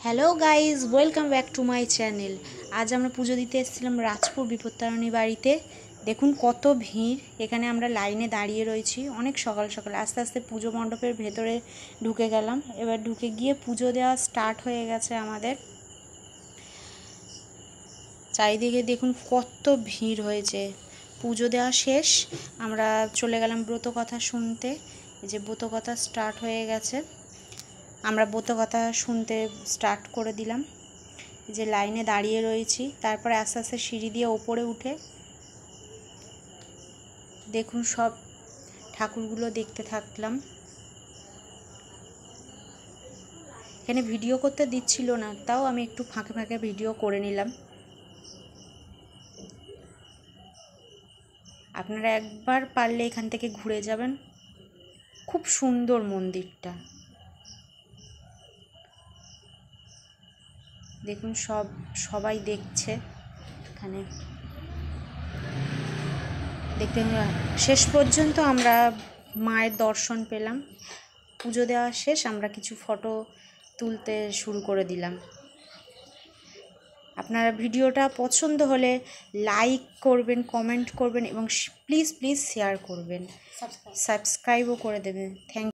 Hello guys, welcome back to my channel. আজ আমরা পুজো দিতে এসেছিলাম রাজপুর বিপত্তারিণী বাড়িতে। দেখুন কত ভিড়, এখানে আমরা লাইনে দাঁড়িয়ে রয়েছি অনেক সকাল সকাল। আস্তে আস্তে পুজো মণ্ডপের ভেতরে ঢুকে গেলাম। এবার ঢুকে গিয়ে পুজো দেওয়া স্টার্ট হয়ে গেছে আমাদের। চারিদিকে দেখুন কত ভিড় হয়েছে। পুজো দেওয়া শেষ, আমরা চলে গেলাম ব্রতকথা শুনতে। এই যে ব্রতকথা স্টার্ট হয়ে গেছে, আমরা ব্রতকথা শুনতে স্টার্ট করে দিলাম। যে লাইনে দাঁড়িয়ে রয়েছি, তারপরে আস্তে আস্তে সিঁড়ি দিয়ে ওপরে উঠে দেখুন সব ঠাকুরগুলো দেখতে থাকলাম। এখানে ভিডিও করতে দিচ্ছিল না, তাও আমি একটু ফাঁকে ফাঁকে ভিডিও করে নিলাম। আপনারা একবার পারলে এখান থেকে ঘুরে যাবেন, খুব সুন্দর মন্দিরটা। দেখুন সবাই দেখছে এখানে। দেখতে শেষ পর্যন্ত আমরা মায়ের দর্শন পেলাম। পুজো দেওয়া শেষ, আমরা কিছু ফটো তুলতে শুরু করে দিলাম। আপনারা ভিডিওটা পছন্দ হলে লাইক করবেন, কমেন্ট করবেন এবং প্লিজ শেয়ার করবেন, সাবস্ক্রাইবও করে দেবেন। থ্যাংক